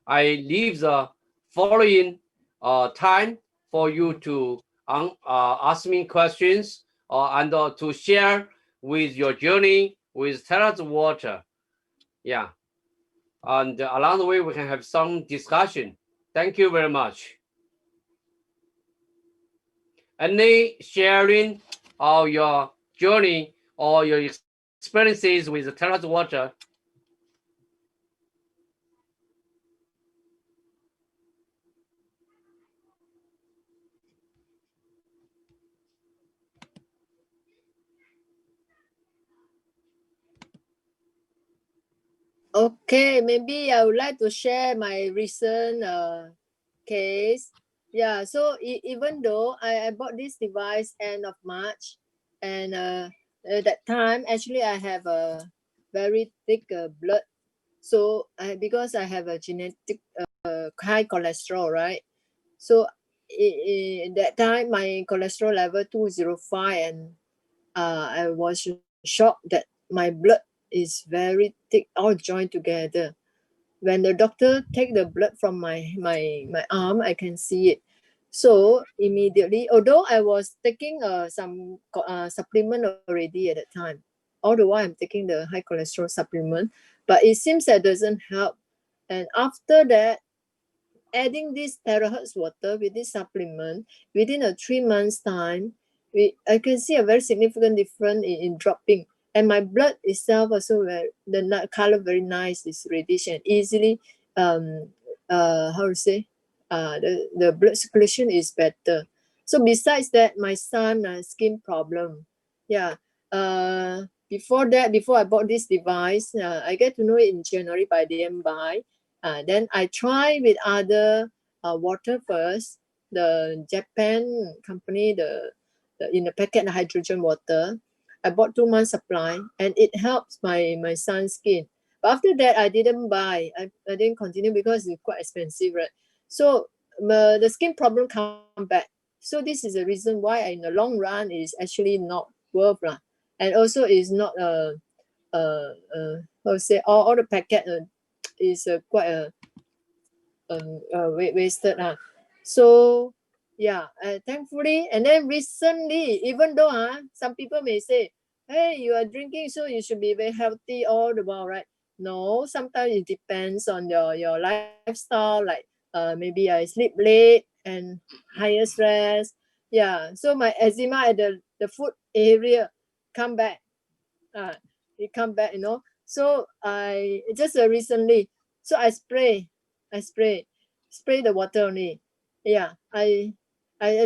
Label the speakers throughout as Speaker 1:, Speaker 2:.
Speaker 1: I leave the following time for you to ask me questions and to share with your journey with terrace water. Yeah. And along the way, we can have some discussion. Thank you very much. Any sharing of your journey or your experiences with the terrace water?
Speaker 2: Okay, maybe I would like to share my recent case. Yeah, so even though I bought this device end of March, and at that time, actually, I have a very thick blood. So because I have a genetic high cholesterol, right? So that time, my cholesterol level 205, and I was shocked that my blood is very thick, all joined together. When the doctor take the blood from my arm, I can see it. So immediately, although I was taking some supplement already at that time, all the while I'm taking the high cholesterol supplement, but it seems that doesn't help. And after that, adding this terahertz water with this supplement, within a 3 months time, I can see a very significant difference in dropping. And my blood itself also, the color very nice, is reddish and easily, how to say, the blood circulation is better. So besides that, my son skin problem. Yeah. Before that, before I bought this device, I get to know it in January, but I didn't buy. Then I try with other water first. The Japan company, the in the packet hydrogen water. I bought 2 months supply, and it helps my son's skin. But after that, I didn't buy. I didn't continue because it's quite expensive, right? So the skin problem come back. So this is the reason why in the long run is actually not worth lah. And also is not how to say, all the packet is quite wasted. So yeah, thankfully, and then recently, even though some people may say, hey, you are drinking, so you should be very healthy all the while, right? No, sometimes it depends on your lifestyle, like maybe I sleep late and higher stress. Yeah, so my eczema at the foot area come back. It come back, So I just recently, so I spray the water only. Yeah, I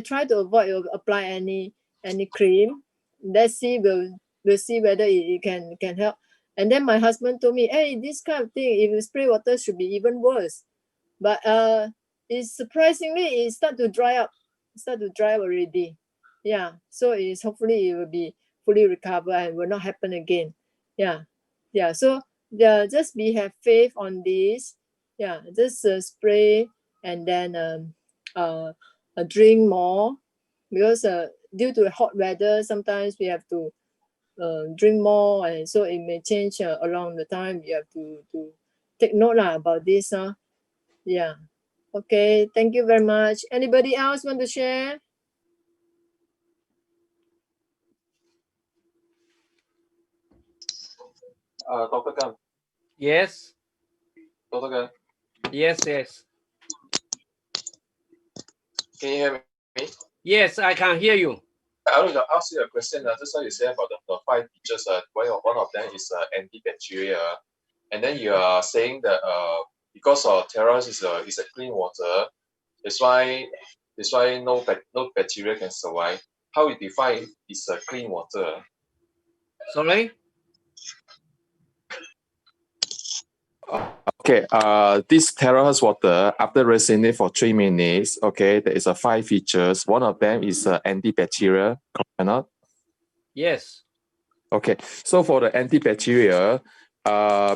Speaker 2: try to avoid apply any cream. Let's see, we'll see whether it can help. And then my husband told me, hey, this kind of thing, if you spray water, should be even worse. But it's surprisingly, it start to dry up already. Yeah, so it's hopefully it will be fully recover and will not happen again. Yeah. So just have faith on this. Yeah, just spray, and then drink more, because due to hot weather, sometimes we have to drink more, and so it may change along the time. You have to take note about this. Yeah. Okay, thank you very much. Anybody else want to share?
Speaker 3: Dr. Gan.
Speaker 1: Yes.
Speaker 3: Dr. Gan.
Speaker 1: Yes.
Speaker 3: Can you hear me?
Speaker 1: Yes, I can hear you.
Speaker 3: I want to ask you a question. Just what you say about the 5 features. One of them is antibacterial, and then you are saying that because of terrace is a clean water, that's why no bacteria can survive. How you define is a clean water?
Speaker 1: Sorry.
Speaker 3: Okay, this terahertz water, after rinsing it for 3 minutes, okay, there is 5 features. One of them is antibacterial, correct or not?
Speaker 1: Yes.
Speaker 3: Okay, so for the antibacterial,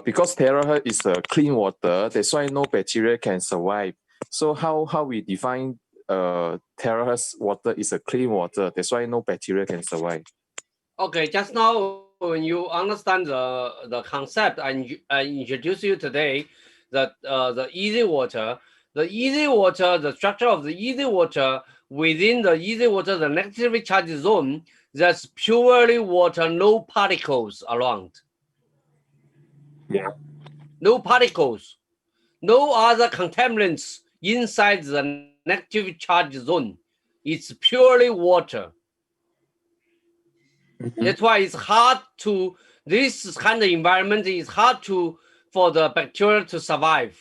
Speaker 3: because terahertz is a clean water, that's why no bacteria can survive. So how we define terahertz water is a clean water, that's why no bacteria can survive?
Speaker 1: Okay, just now when you understand the concept I introduced you today, the easy water. The easy water, the structure of the easy water, within the easy water, the negatively charged zone, there's purely water, no particles around.
Speaker 3: Yeah.
Speaker 1: No particles, no other contaminants inside the negative charge zone. It's purely water. That's why it's hard to, this kind of environment is hard for the bacteria to survive.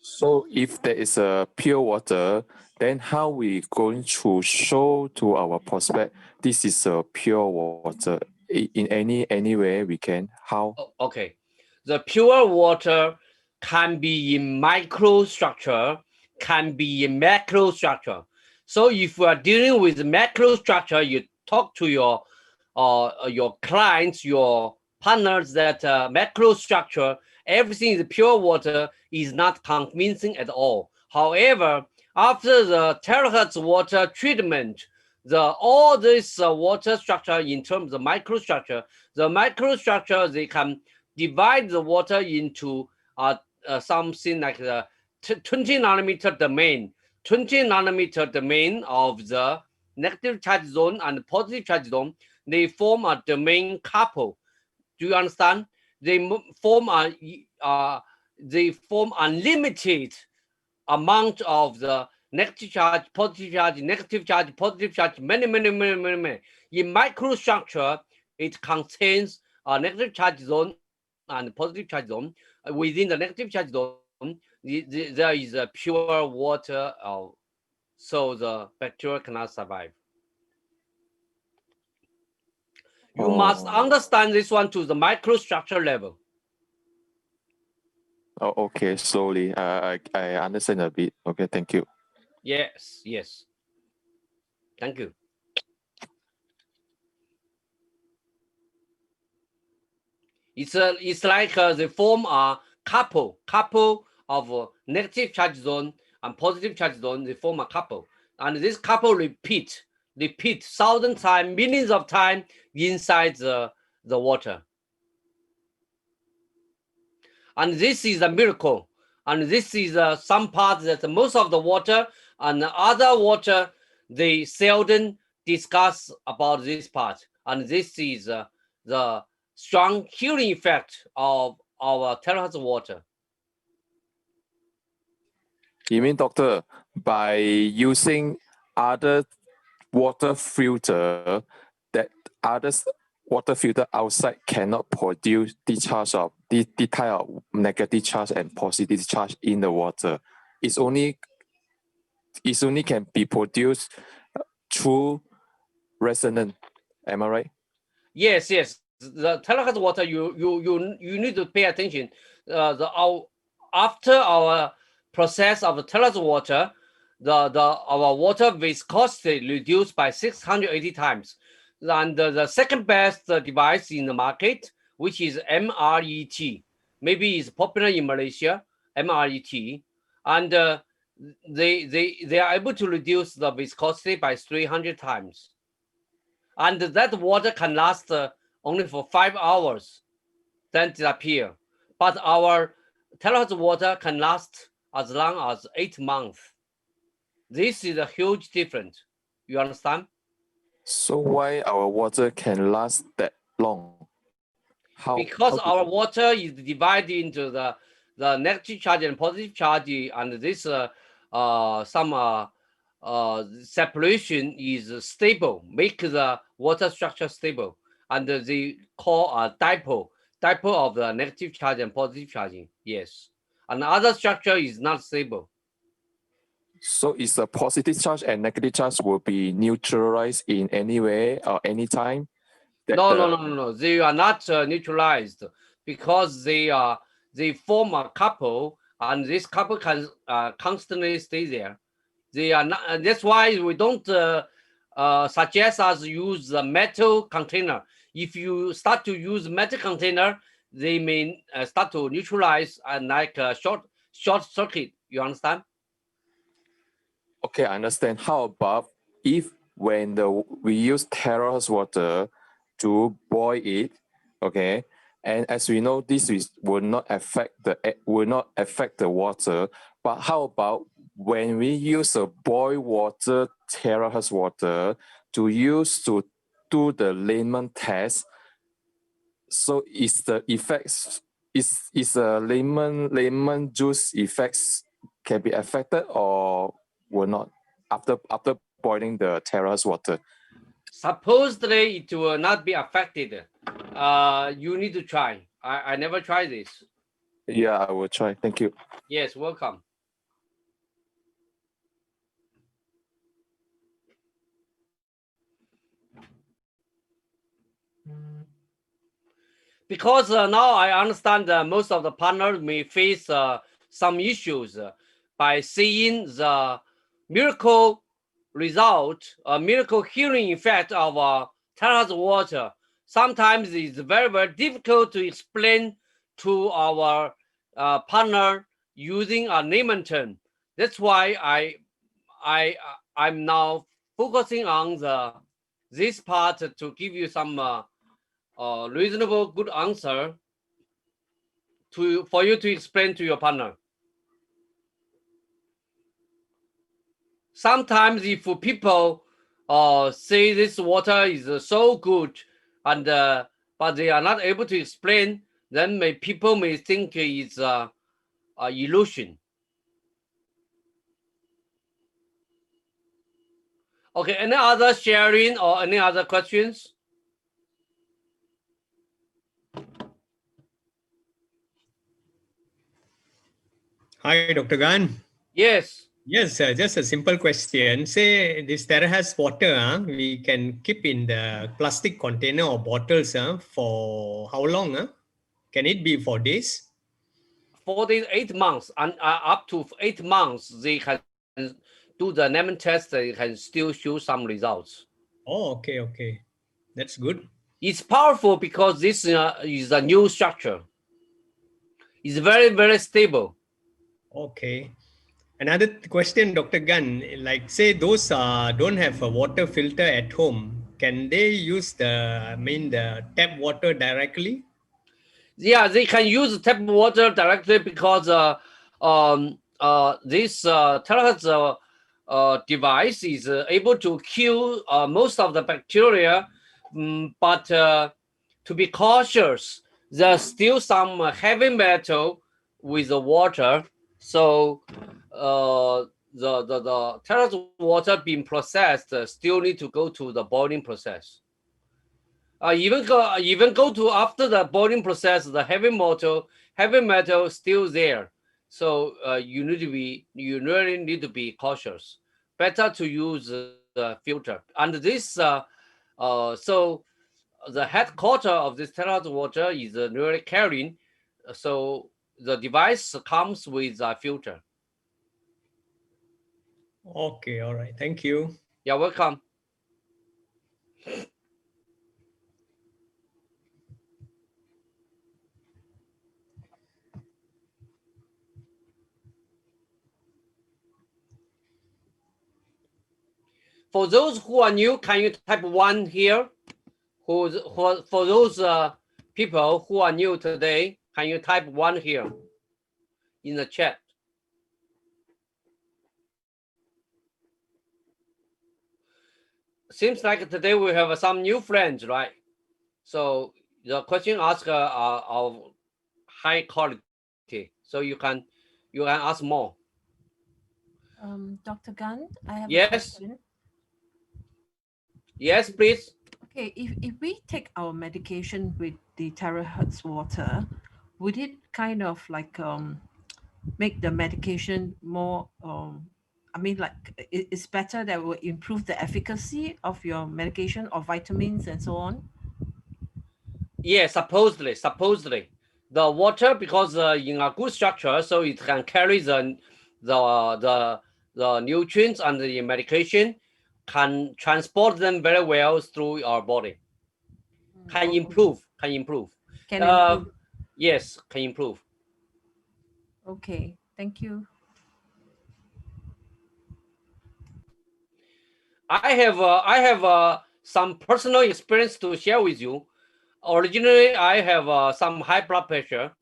Speaker 4: So if there is a pure water, then how we going to show to our prospect this is a pure water in any way we can? How?
Speaker 1: Okay, the pure water can be in microstructure, can be in macrostructure. So if you are dealing with macrostructure, you talk to your clients, your partners that macrostructure, everything is pure water is not convincing at all. However, after the terahertz water treatment, all this water structure in terms of microstructure, the microstructure, they can divide the water into something like the 20 nanometer domain, 20 nanometer domain of the negative charge zone and positive charge zone. They form a domain couple. Do you understand? They form unlimited amount of the negative charge, positive charge, negative charge, positive charge, many. In microstructure, it contains a negative charge zone and positive charge zone. Within the negative charge zone, there is a pure water, so the bacteria cannot survive. You must understand this one to the microstructure level.
Speaker 4: Oh, okay, slowly. I understand a bit. Okay, thank you.
Speaker 1: Yes. Thank you. It's like they form a couple of negative charge zone and positive charge zone. They form a couple, and this couple repeat 1,000 times, millions of times inside the water. And this is a miracle. And this is some part that most of the water and other water, they seldom discuss about this part. And this is the strong healing effect of our terahertz water.
Speaker 4: You mean, doctor, by using other water filter, that other water filter outside cannot produce the charge of the type of negative charge and positive charge in the water. It's only can be produced through resonance. Am I right?
Speaker 1: Yes. The terahertz water, you need to pay attention. After our process of the terahertz water, our water viscosity reduced by 680 times. And the second best device in the market, which is MRET, maybe it's popular in Malaysia, MRET, and they are able to reduce the viscosity by 300 times. And that water can last only for 5 hours, then disappear. But our terahertz water can last as long as 8 months. This is a huge difference. You understand?
Speaker 4: So why our water can last that long?
Speaker 1: Because our water is divided into the negative charge and positive charge, and this some separation is stable, make the water structure stable, and they call a dipole of the negative charge and positive charging. Yes, and other structure is not stable.
Speaker 4: So is the positive charge and negative charge will be neutralized in any way or any time?
Speaker 1: No. They are not neutralized because they form a couple, and this couple can constantly stay there. They are not. That's why we don't suggest us use the metal container. If you start to use metal container, they may start to neutralize and like a short circuit. You understand?
Speaker 4: Okay, I understand. How about if when we use terahertz water to boil it, okay, And as we know, will not affect the water. But how about when we use a boiled water, terahertz water, to do the layman test? So is the effects is a lemon juice effects can be affected or will not after boiling the terahertz water?
Speaker 1: Supposedly it will not be affected. You need to try. I never tried this.
Speaker 4: Yeah, I will try. Thank you.
Speaker 1: Yes, welcome. Because now I understand most of the partners may face some issues by seeing the miracle result, miracle healing effect of terahertz water. Sometimes it's very, very difficult to explain to our partner using a layman term. That's why I'm now focusing on this part to give you some reasonable good answer for you to explain to your partner. Sometimes if people say this water is so good and but they are not able to explain, then people may think it's a illusion. Okay, any other sharing or any other questions?
Speaker 5: Hi, Dr. Gan.
Speaker 1: Yes.
Speaker 5: Yes, just a simple question. Say this terahertz water, we can keep in the plastic container or bottles for how long? Can it be for days?
Speaker 1: For the 8 months and up to 8 months, they can do the lemon test. They can still show some results.
Speaker 5: Oh, okay. That's good.
Speaker 1: It's powerful because this is a new structure. It's very, very stable.
Speaker 5: Okay. Another question, Dr. Gan, like say those don't have a water filter at home, can they use the tap water directly?
Speaker 1: Yeah, they can use tap water directly because this terahertz device is able to kill most of the bacteria, but to be cautious, there's still some heavy metal with the water. So the terahertz water being processed still need to go to the boiling process. Even go to after the boiling process, the heavy metal still there. So you really need to be cautious. Better to use the filter. And this so the headquarter of this terahertz water is really caring. So the device comes with a filter.
Speaker 5: Okay, all right. Thank you.
Speaker 1: You're welcome. For those who are new, can you type 1 here? For those people who are new today, can you type 1 here in the chat? Seems like today we have some new friends, right? So the question asked are of high quality. So you can ask more.
Speaker 6: Dr. Gan, I have a
Speaker 1: Yes.
Speaker 6: question.
Speaker 1: Yes, please.
Speaker 6: Okay, if we take our medication with the terahertz water, would it kind of like make the medication more I mean, like it's better that will improve the efficacy of your medication or vitamins and so on?
Speaker 1: Yeah, supposedly the water, because in a good structure, so it can carry the nutrients and the medication, can transport them very well through our body. Can improve.
Speaker 6: Can improve.
Speaker 1: Yes, can improve.
Speaker 6: Okay, thank you.
Speaker 1: I have some personal experience to share with you. originally I have some high blood pressure.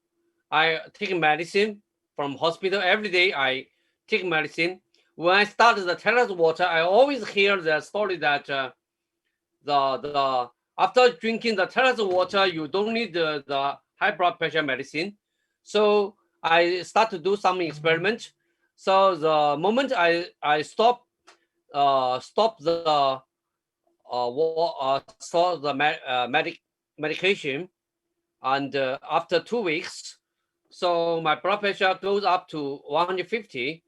Speaker 1: I take medicine from hospital every day. I take medicine. When I started the terrace water, I always hear the story that the after drinking the terrace water, you don't need the high blood pressure medicine. So I start to do some experiment. So the moment I stop the medication, and after 2 weeks, so my blood pressure goes up to 150.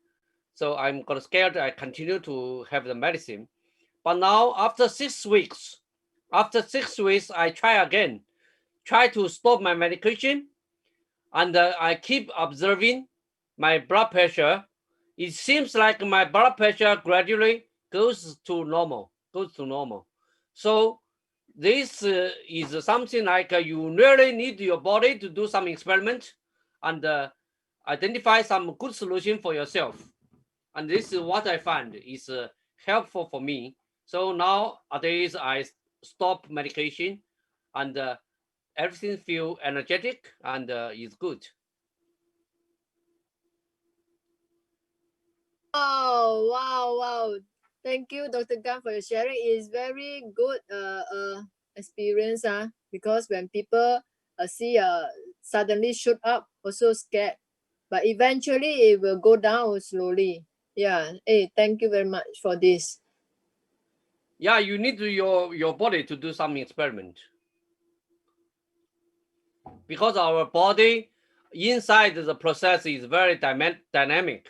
Speaker 1: So I'm got scared. I continue to have the medicine, but now after 6 weeks, I try again, try to stop my medication, and I keep observing my blood pressure. It seems like my blood pressure gradually goes to normal. So this is something like you really need your body to do some experiment and identify some good solution for yourself. And this is what I find is helpful for me. So nowadays I stop medication and everything feel energetic and is good.
Speaker 2: Oh, wow. Thank you, Dr. Gan, for your sharing. It's very good experience because when people see suddenly shoot up, also scared, but eventually it will go down slowly. Yeah. Hey, thank you very much for this.
Speaker 1: Yeah, you need your body to do some experiment because our body inside the process is very dynamic.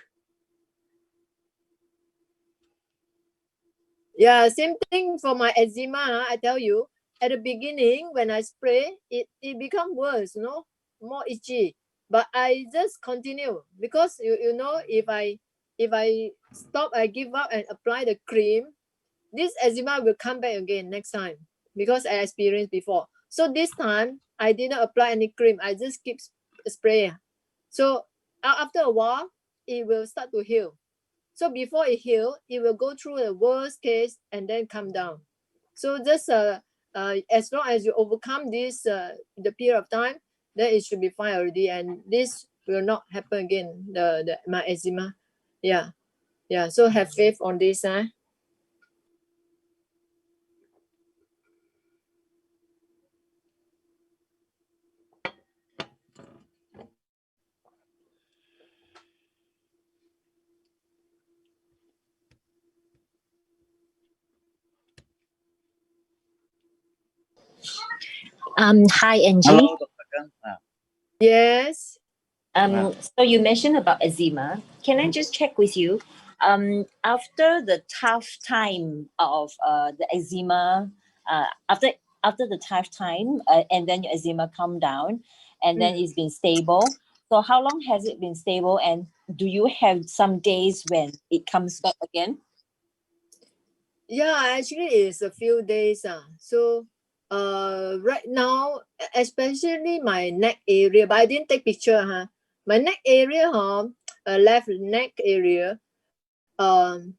Speaker 2: Yeah, same thing for my eczema. I tell you, at the beginning when I spray, it become worse, more itchy. But I just continue because you know if I stop, I give up and apply the cream, this eczema will come back again next time because I experienced before. So this time I didn't apply any cream. I just keep spraying. So after a while, it will start to heal. So before it heals, it will go through the worst case and then come down. So just as long as you overcome this the period of time, then it should be fine already, and this will not happen again. My eczema, yeah. So have faith on this,
Speaker 7: Hi, Angie.
Speaker 8: Hello, Dr. Gan.
Speaker 2: Yes.
Speaker 7: So you mentioned about eczema. Can I just check with you? After the tough time of the eczema, after the tough time, and then your eczema calmed down, and then it's been stable. So how long has it been stable? And do you have some days when it comes back again?
Speaker 2: Yeah, actually it's a few days. So right now, especially my neck area, but I didn't take picture. My neck area, left neck area. There's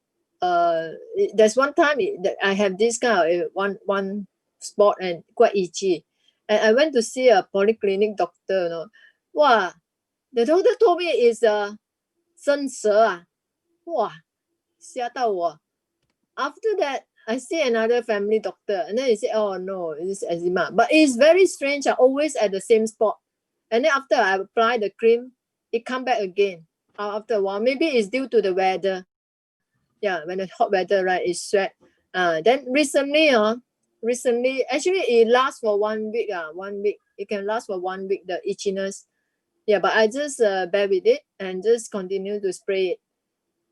Speaker 2: one time that I have this kind of one spot and quite itchy, and I went to see a polyclinic doctor. Wow, the doctor told me it's生蛇. Wow, 吓到我. After that, I see another family doctor, and then he said, "Oh no, it's eczema." But it's very strange. Always at the same spot, and then after I apply the cream, it come back again. After a while, maybe it's due to the weather. Yeah, when it's hot weather, right, it's sweat. Then recently, actually it lasts for 1 week. 1 week. It can last for 1 week, the itchiness. Yeah, but I just bear with it and just continue to spray it.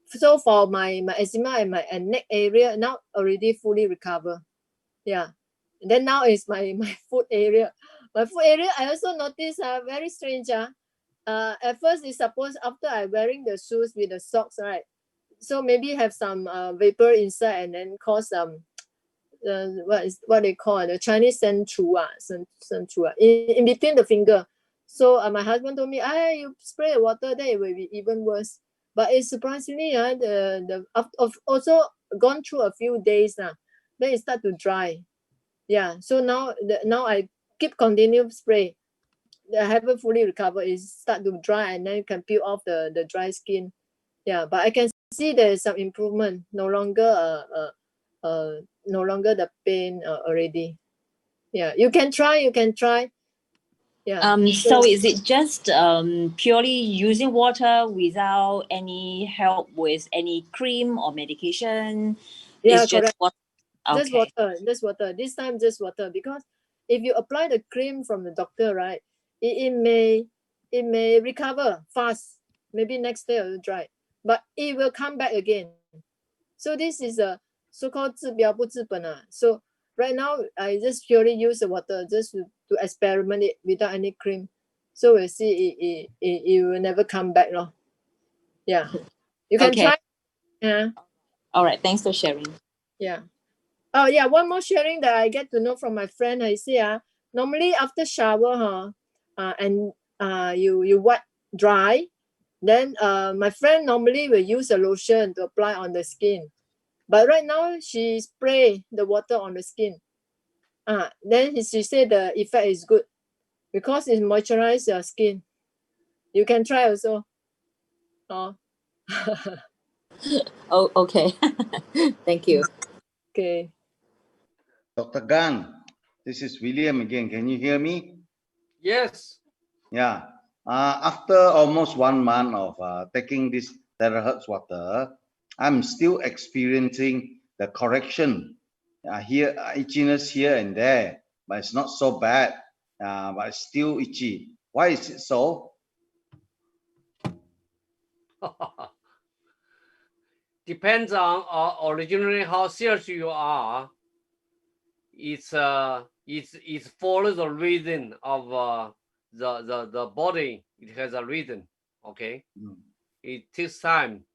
Speaker 2: So for my eczema and my neck area now already fully recover. Yeah. And then now is my foot area. My foot area, I also noticed very strange. At first it's supposed after I wearing the shoes with the socks, right? So maybe have some vapor inside and then cause some what they call the Chinese senchu in between the finger. So my husband told me, you spray water, then it will be even worse. But it's surprisingly I've also gone through a few days now, then it start to dry. Yeah. So now I keep continue spray. I haven't fully recovered. It start to dry and then you can peel off the dry skin. Yeah, but I can see there's some improvement. No longer the pain already. Yeah, you can try. Yeah.
Speaker 7: So is it just purely using water without any help with any cream or medication?
Speaker 2: Yeah,
Speaker 7: It's just
Speaker 2: correct.
Speaker 7: water.
Speaker 2: Just
Speaker 7: Okay.
Speaker 2: water. This time just water, because if you apply the cream from the doctor, right, it may recover fast. Maybe next day it will dry, but it will come back again. So this is a so-called 治标不治本. So right now I just purely use the water just to experiment it without any cream. So we'll see it will never come back. Yeah. You can
Speaker 7: Okay.
Speaker 2: try. Yeah.
Speaker 7: All right. Thanks for sharing.
Speaker 2: Yeah. Oh yeah, one more sharing that I get to know from my friend. I say normally after shower and you wet dry, then my friend normally will use a lotion to apply on the skin, but right now she spray the water on the skin. Then she said the effect is good because it moisturizes your skin. You can try also. Oh.
Speaker 7: Oh, okay. Thank you.
Speaker 2: Okay.
Speaker 8: Dr. Gan, this is William again. Can you hear me?
Speaker 1: Yes.
Speaker 8: Yeah. After almost 1 month of taking this terahertz water, I'm still experiencing the correction. Here, itchiness here and there, but it's not so bad. But it's still itchy. Why is it so?
Speaker 1: Depends on originally how serious you are. It's follows the reason of the body. It has a reason. Okay. It takes time.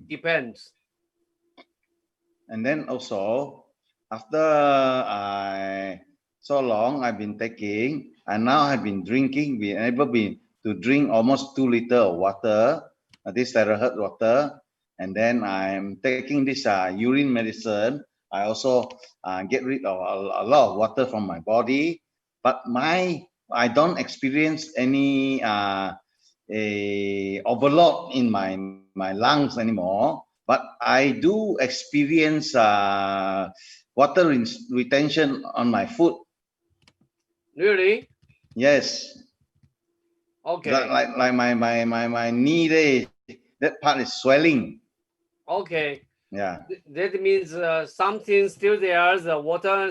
Speaker 1: Depends.
Speaker 8: And then also, after so long I've been taking, and now I've been drinking, been able to drink almost 2 liters of water, this terahertz water, and then I'm taking this urine medicine. I also get rid of a lot of water from my body, but I don't experience any overload in my lungs anymore. But I do experience water retention on my foot.
Speaker 1: Really?
Speaker 8: Yes.
Speaker 1: Okay.
Speaker 8: Like my knee there, that part is swelling.
Speaker 1: Okay.
Speaker 8: Yeah.
Speaker 1: That means something still there. The water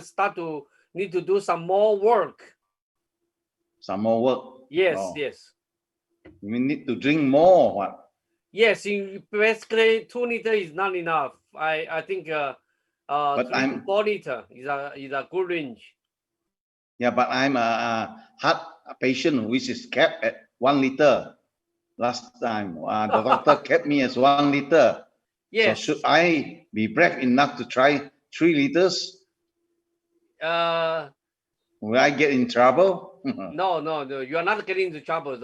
Speaker 1: need to do some more work.
Speaker 8: Some more work.
Speaker 1: Yes.
Speaker 8: Oh.
Speaker 1: Yes.
Speaker 8: We need to drink more. What?
Speaker 1: Yes. Basically, 2 liters is not enough. I think 3 to 4 liters is a good range.
Speaker 8: Yeah, but I'm a heart patient which is capped at 1 liter. Last time, the doctor kept me as 1 liter.
Speaker 1: Yes.
Speaker 8: So should I be brave enough to try 3 liters? Will I get in trouble?
Speaker 1: No. You are not getting into trouble.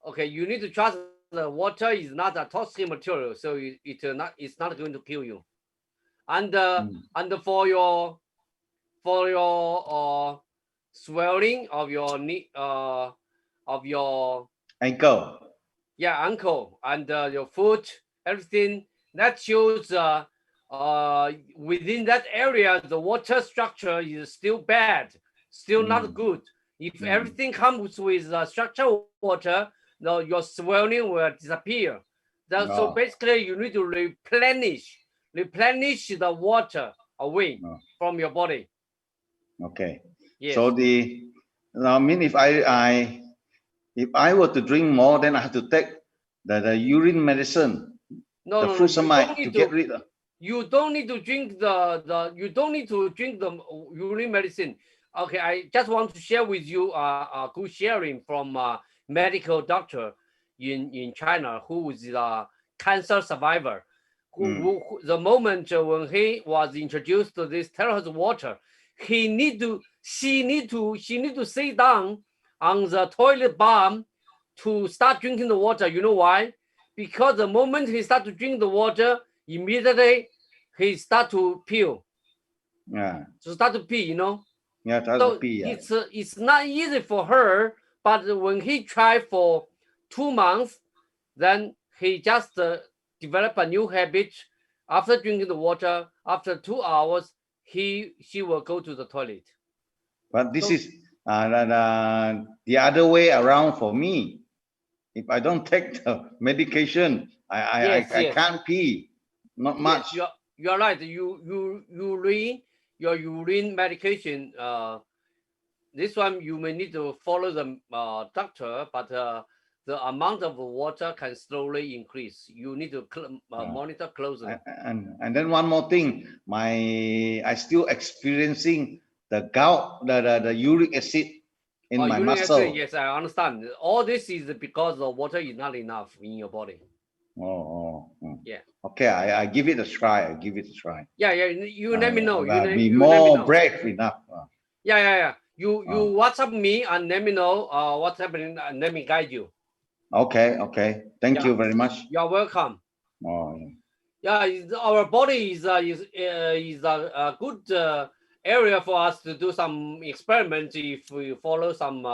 Speaker 1: Okay. You need to trust the water is not a toxic material, so it's not going to kill you. And for your swelling of your knee of your
Speaker 8: ankle.
Speaker 1: Yeah, ankle and your foot, everything that shows within that area the water structure is still bad, still not good. If everything comes with structured water, your swelling will disappear. So basically you need to replenish the water away from your body.
Speaker 8: Okay.
Speaker 1: Yes.
Speaker 8: So I mean, if I were to drink more, then I have to take the urine medicine, the furosemide to get rid of.
Speaker 1: You don't need to drink the urine medicine. Okay, I just want to share with you a good sharing from a medical doctor in China who is a cancer survivor. Who the moment when he was introduced to this terahertz water, she need to sit down on the toilet bomb to start drinking the water. You know why? Because the moment he start to drink the water, immediately he start to pee.
Speaker 8: Yeah.
Speaker 1: So start to pee,
Speaker 8: Yeah,
Speaker 1: So
Speaker 8: therapy. Yeah.
Speaker 1: it's not easy for her, but when he tried for 2 months, then he just developed a new habit. After drinking the water, after 2 hours, she will go to the toilet.
Speaker 8: But this
Speaker 1: So-
Speaker 8: is the other way around for me. If I don't take the medication, I
Speaker 1: Yes.
Speaker 8: can't pee. Not much.
Speaker 1: Yes, you're right. Your urine medication. This one you may need to follow the doctor, but the amount of water can slowly increase. You need to monitor closely.
Speaker 8: And then one more thing, I still experiencing the gout, the uric acid in my
Speaker 1: Uric
Speaker 8: muscle.
Speaker 1: acid, yes, I understand. All this is because the water is not enough in your body.
Speaker 8: Yeah. Okay, I give it a try.
Speaker 1: Yeah. You let me know.
Speaker 8: Be
Speaker 1: You let me
Speaker 8: more
Speaker 1: know.
Speaker 8: brave enough.
Speaker 1: Yeah. You WhatsApp me and let me know what's happening and let me guide you.
Speaker 8: Okay. Thank
Speaker 1: Yeah.
Speaker 8: you very much.
Speaker 1: You're welcome. Yeah, our body is a good area for us to do some experiments if we follow some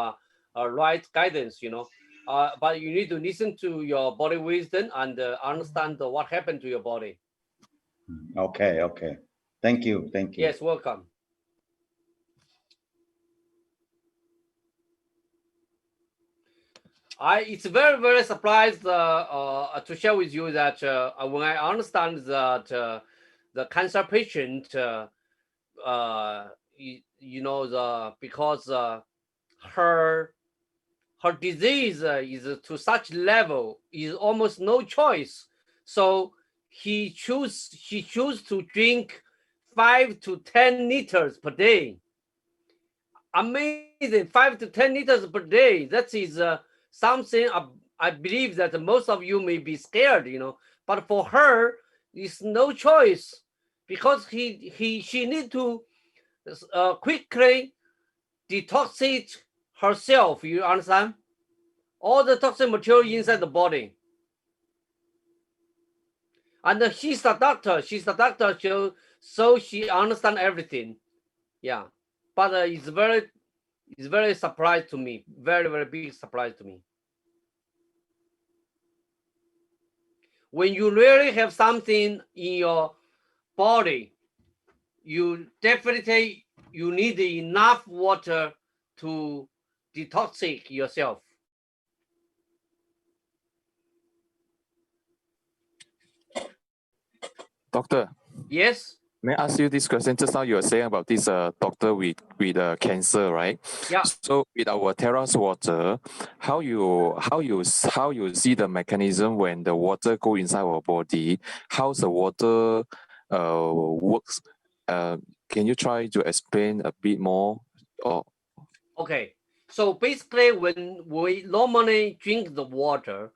Speaker 1: right guidance, but you need to listen to your body wisdom and understand what happened to your body.
Speaker 8: Okay. Thank you.
Speaker 1: Yes, welcome. It's very, very surprised to share with you that when I understand that the cancer patient, because her disease is to such level, is almost no choice. So she choose to drink 5 to 10 liters per day. Amazing, 5 to 10 liters per day. That is something I believe that most of you may be scared, but for her, it's no choice because she need to quickly detoxify herself. You understand? All the toxic material inside the body. And she's the doctor. So she understands everything. Yeah, but it's very surprise to me. Very, very big surprise to me. When you really have something in your body, you definitely need enough water to detoxify yourself.
Speaker 4: Doctor,
Speaker 1: Yes.
Speaker 4: may I ask you this question? Just now you were saying about this doctor with cancer, right?
Speaker 1: Yeah.
Speaker 4: So with our terrace water, how you see the mechanism when the water go inside our body? How's the water works? Can you try to explain a bit more?
Speaker 1: Okay. So basically, when we normally drink the water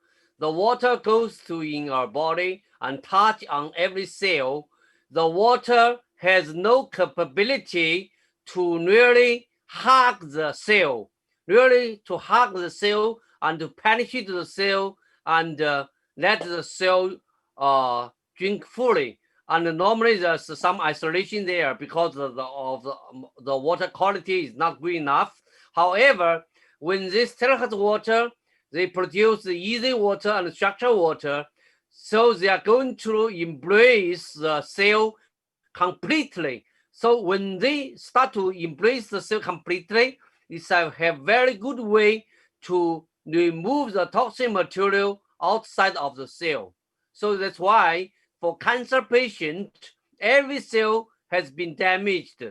Speaker 1: goes to in our body and touch on every cell. The water has no capability to really hug the cell, and to penetrate the cell and let the cell drink fully. And normally there's some isolation there because of the water quality is not good enough. However, when this terahertz water, they produce the easy water and structured water, so they are going to embrace the cell completely. So when they start to embrace the cell completely, it's a very good way to remove the toxic material outside of the cell. So that's why for cancer patient, every cell has been damaged.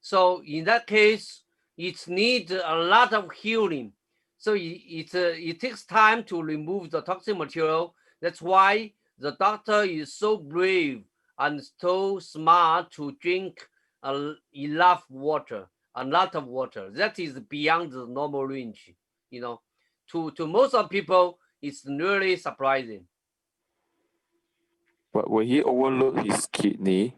Speaker 1: So in that case, it needs a lot of healing. So it takes time to remove the toxic material. That's why the doctor is so brave and so smart to drink enough water, a lot of water. That is beyond the normal range. To most of people, it's really surprising.
Speaker 4: But will he overload his kidney?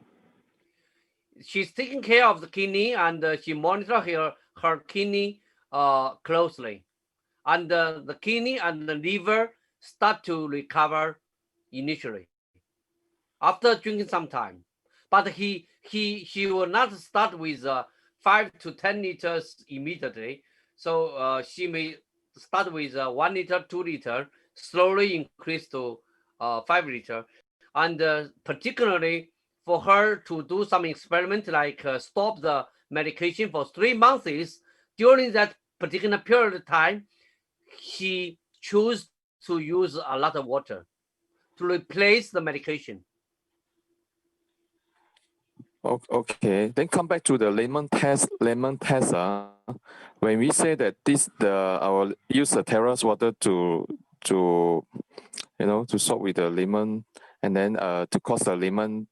Speaker 1: She's taking care of the kidney and she monitors her kidney closely. And the kidney and the liver start to recover initially after drinking some time. But she will not start with 5 to 10 liters immediately. So she may start with 1 liter, 2 liter, slowly increase to 5 liter. And particularly for her to do some experiment like stop the medication for 3 months, during that particular period of time, she chose to use a lot of water to replace the medication.
Speaker 4: Okay, then come back to the layman test. When we say that our use the terrace water to salt with the lemon, and then to cause the lemon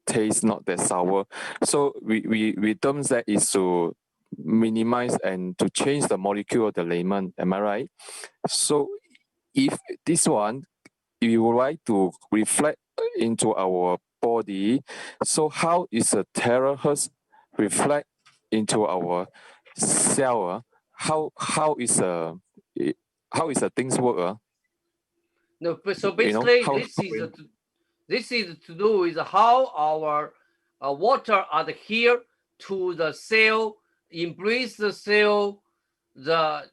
Speaker 4: taste not that sour. So we terms that is to minimize and to change the molecule of the lemon. Am I right? So if this one, you would like to reflect into our body, so how is a terahertz reflect into our cell? How is the things work?
Speaker 1: No, so basically, this is to do with how our water adhere to the cell, embrace the cell, the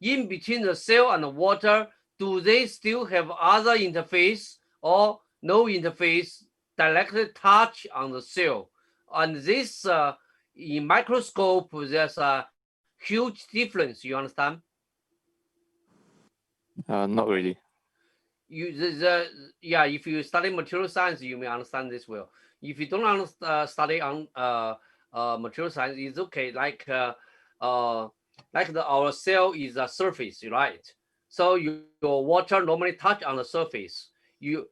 Speaker 1: in between the cell and the water. Do they still have other interface or no interface directly touch on the cell? And this in microscope, there's a huge difference. You understand?
Speaker 4: Not really.
Speaker 1: If you study material science, you may understand this well. If you don't study on material science, it's okay. Like our cell is a surface, right? So your water normally touch on the surface. Your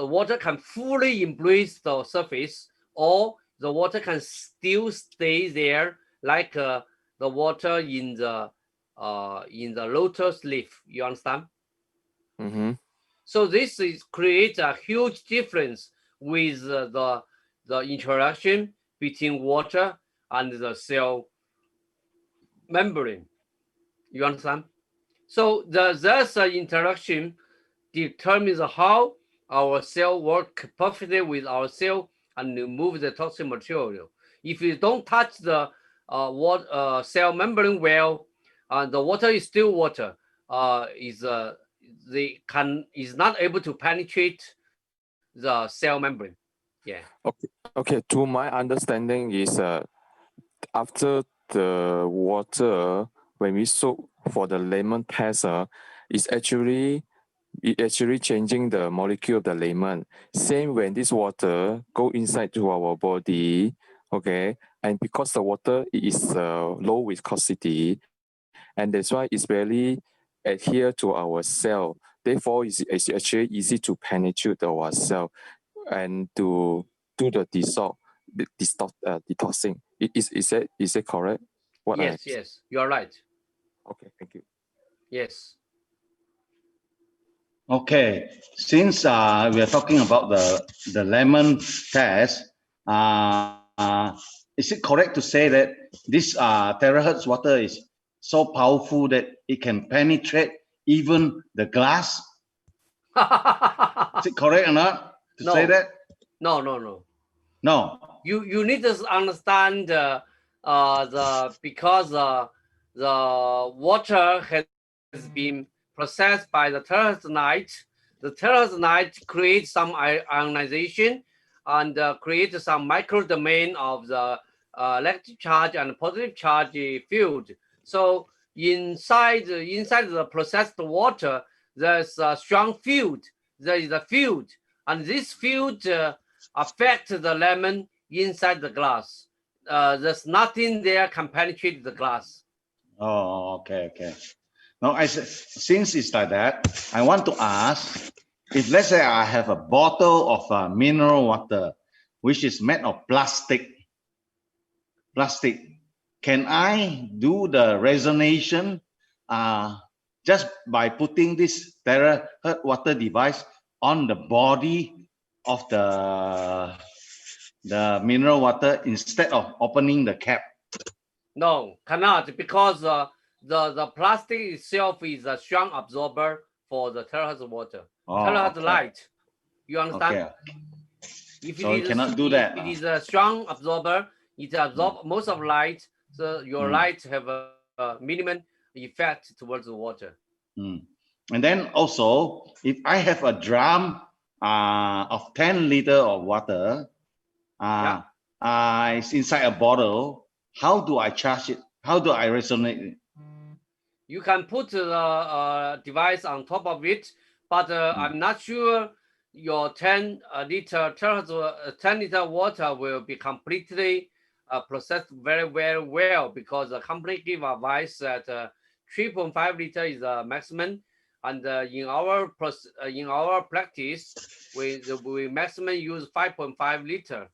Speaker 1: water can fully embrace the surface, or the water can still stay there, like the water in the lotus leaf. You understand?
Speaker 4: Mm-hmm.
Speaker 1: So this creates a huge difference with the interaction between water and the cell membrane. You understand? So there's an interaction determines how our cell work perfectly with our cell and remove the toxic material. If you don't touch the cell membrane well, the water is still water. Is not able to penetrate the cell membrane. Yeah.
Speaker 4: Okay. To my understanding is after the water, when we soak for the lemon test, it actually changing the molecule of the lemon. Same when this water go inside to our body, okay, and because the water is low viscosity, and that's why it's barely adhere to our cell. Therefore, it's actually easy to penetrate our cell and to do the detoxing. Is it correct?
Speaker 1: Yes, you are right.
Speaker 4: Okay, thank you.
Speaker 1: Yes.
Speaker 8: Okay, since we are talking about the lemon test, is it correct to say that this terahertz water is so powerful that it can penetrate even the glass? Is it correct or not to say that?
Speaker 1: No. You need to understand because the water has been processed by the terahertz. The terahertz creates some ionization and creates some micro domain of the electric charge and positive charge field. So inside the processed water, there's a strong field. There is a field, and this field affects the lemon inside the glass. There's nothing there can penetrate the glass.
Speaker 8: Oh, okay. Now, since it's like that, I want to ask, if let's say I have a bottle of mineral water, which is made of plastic, can I do the resonation just by putting this terahertz water device on the body of the mineral water instead of opening the cap?
Speaker 1: No, cannot, because the plastic itself is a strong absorber for the terahertz water. Terahertz light. You understand?
Speaker 8: Okay. So you cannot do that.
Speaker 1: If it is a strong absorber, it absorbs most of light, so your light have a minimum effect towards the water.
Speaker 8: And then also, if I have a drum of 10 liter of water, it's inside a bottle, how do I charge it? How do I resonate it?
Speaker 1: You can put the device on top of it, but I'm not sure your 10 liter water will be completely processed very, very well, because the company give advice that 3.5 liter is the maximum, and in our practice, we maximum use 5.5 liter.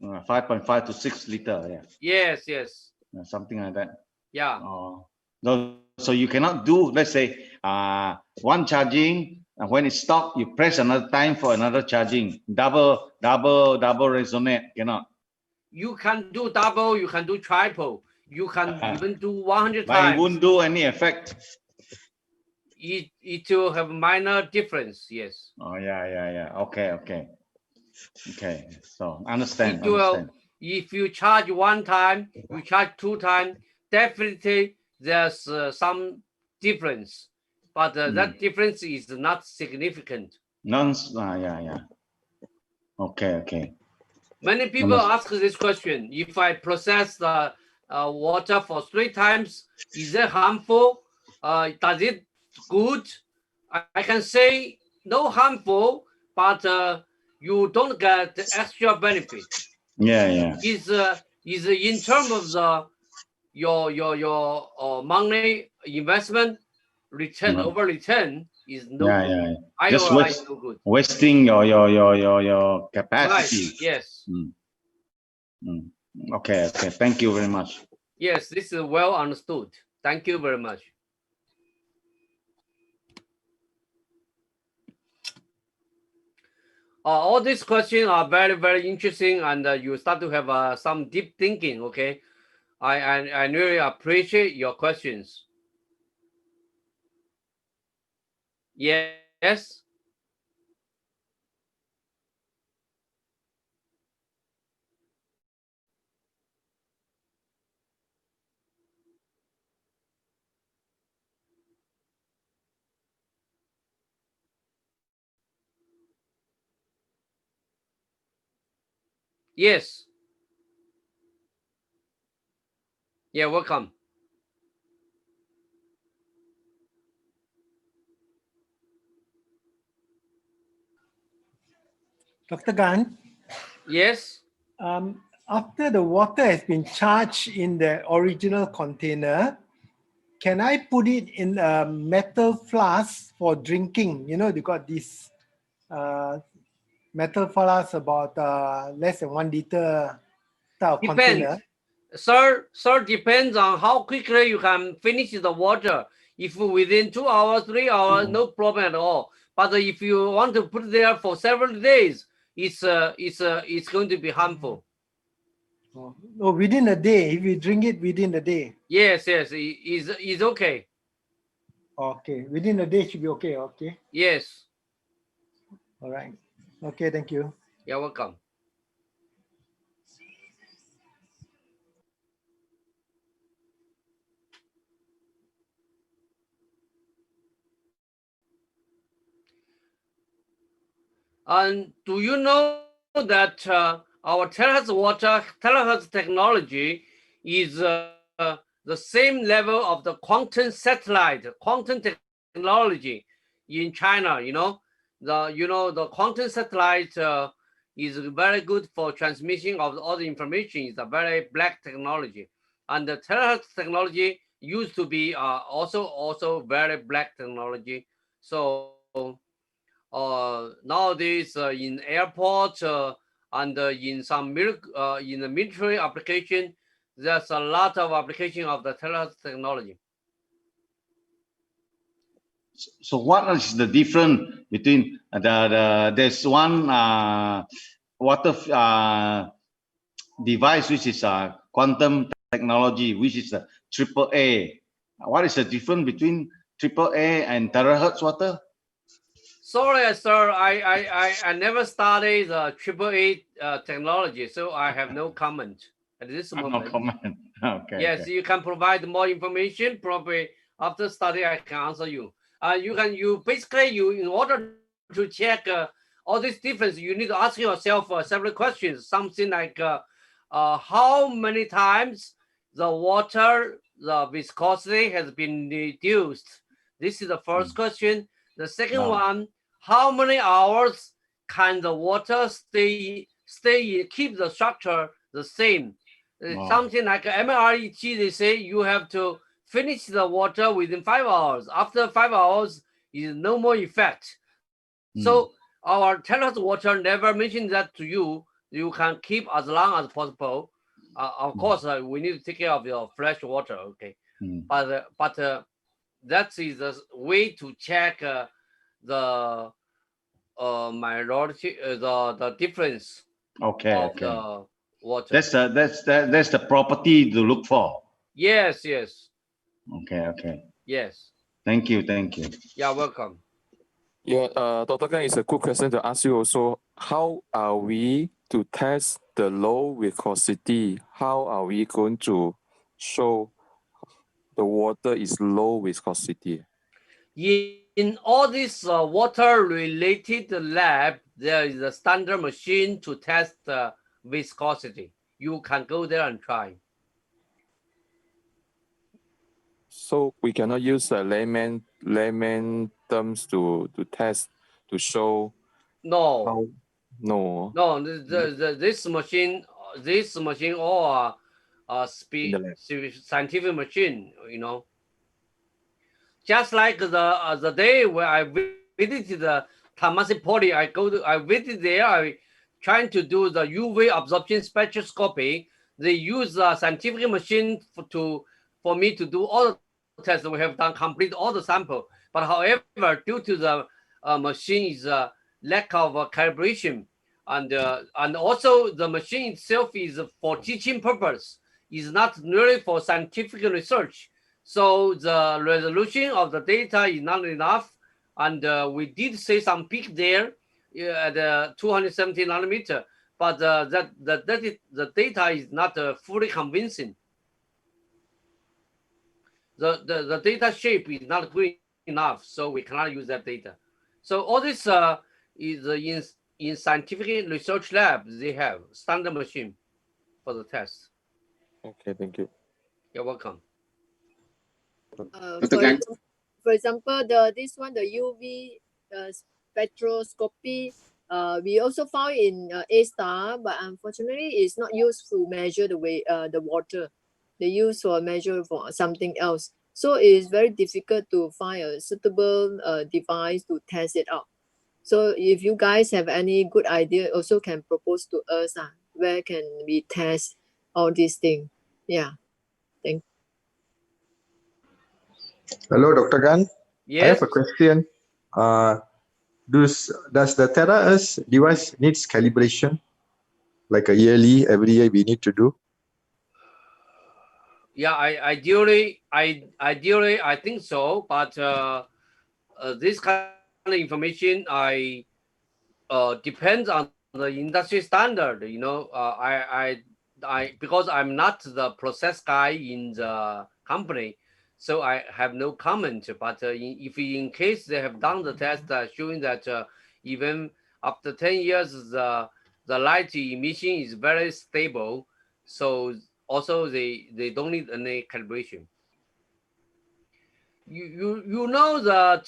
Speaker 8: 5.5 to 6 liter,
Speaker 1: Yes.
Speaker 8: something like that.
Speaker 1: Yeah.
Speaker 8: So you cannot do, let's say, one charging, and when it stops, you press another time for another charging. Double resonate, cannot.
Speaker 1: You can do double, you can do triple, you can even do 100
Speaker 8: but
Speaker 1: times.
Speaker 8: It won't do any effect.
Speaker 1: It will have minor difference, yes.
Speaker 8: Oh, yeah. Okay. So understand.
Speaker 1: If you charge one time, you charge 2 times, definitely there's some difference, but that difference is not significant.
Speaker 8: Yeah. Okay.
Speaker 1: Many people ask this question: if I process the water for 3 times, is it harmful? Does it good? I can say no harmful, but you don't get the extra benefit.
Speaker 8: Yeah.
Speaker 1: Is in terms of your money investment return over return is no good.
Speaker 8: Just
Speaker 1: no good.
Speaker 8: Wasting your capacity.
Speaker 1: Right. Yes.
Speaker 8: Okay. Thank you very much.
Speaker 1: Yes, this is well understood. Thank you very much. All these questions are very, very interesting, and you start to have some deep thinking. Okay, I really appreciate your questions. Yes. Yes. Yeah, welcome.
Speaker 9: Dr. Gan?
Speaker 1: Yes.
Speaker 9: After the water has been charged in the original container, can I put it in a metal flask for drinking? You know, they got this metal flask about less than 1 liter type of container.
Speaker 1: Sir, depends on how quickly you can finish the water. If within 2 hours, 3 hours, no problem at all. But if you want to put it there for several days, it's going to be harmful.
Speaker 9: Oh, within a day, if you drink it within a day.
Speaker 1: Yes, it's okay.
Speaker 9: Okay, within a day should be okay. Okay.
Speaker 1: Yes.
Speaker 9: All right. Okay, thank you.
Speaker 1: You're welcome. And do you know that our terahertz technology is the same level of the quantum technology in China? The quantum satellite is very good for transmission of all the information. It's a very black technology, and the terahertz technology used to be also very black technology. So nowadays in airports and in some in the military application, there's a lot of application of the terahertz technology.
Speaker 8: So what is the difference between there's one water device which is quantum technology, which is a AAA. What is the difference between AAA and terahertz water?
Speaker 1: Sorry, sir, I never studied the AAA technology, so I have no comment. at this
Speaker 8: No
Speaker 1: moment.
Speaker 8: comment. Okay.
Speaker 1: Yes,
Speaker 8: okay.
Speaker 1: you can provide more information. Probably after study, I can answer you. You basically in order to check all this difference, you need to ask yourself several questions. Something like how many times the water, the viscosity has been reduced. This is the first question. The second
Speaker 8: Wow.
Speaker 1: one, how many hours can the water keep the structure the same?
Speaker 8: Wow.
Speaker 1: Something like MRET, they say you have to finish the water within 5 hours. After 5 hours, is no more effect. So our Terrace water never mentioned that to you. You can keep as long as possible. Of course, we need to take care of your fresh water, okay? But that is the way to check the minority, the difference
Speaker 8: Okay.
Speaker 1: of
Speaker 8: Okay.
Speaker 1: the water.
Speaker 8: That's the property to look for.
Speaker 1: Yes, yes,
Speaker 8: Okay. Okay.
Speaker 1: yes.
Speaker 8: Thank you. Thank you.
Speaker 1: You're welcome.
Speaker 4: Yeah, Dr. Gan, it's a good question to ask you also. How are we to test the low viscosity? How are we going to show the water is low viscosity?
Speaker 1: In all this water-related lab, there is a standard machine to test the viscosity. You can go there and try.
Speaker 4: So we cannot use layman terms to test, to show
Speaker 1: No,
Speaker 4: how, no,
Speaker 1: no. This machine or
Speaker 4: in the lab.
Speaker 1: scientific machine. You know, just like the day where I visited the Tamasi Poly, I visited there. I trying to do the UV absorption spectroscopy. They use a scientific machine for me to do all the tests. We have done complete all the sample. But however, due to the machine's lack of calibration, and also the machine itself is for teaching purpose, is not really for scientific research. So the resolution of the data is not enough, and we did see some peak there at 270 nanometer, but the data is not fully convincing. The data shape is not good enough, so we cannot use that data. So all this is in scientific research labs. They have standard machine for the test.
Speaker 4: Okay, thank you.
Speaker 1: You're welcome.
Speaker 2: For example, this one, the UV spectroscopy, we also found in A-star, but unfortunately, it's not used to measure the water. They use for measure for something else. So it's very difficult to find a suitable device to test it out. So if you guys have any good idea, also can propose to us. Where can we test all these things? Yeah. Thank you.
Speaker 10: Hello, Dr. Gan.
Speaker 1: Yes.
Speaker 10: I have a question. Does the TerraEarth device needs calibration? Like a every year we need to do?
Speaker 1: Yeah, ideally, I think so. But this kind of information, depends on the industry standard. You know, because I'm not the process guy in the company, so I have no comment. But if in case they have done the test showing that even after 10 years, the light emission is very stable, so also they don't need any calibration. You know that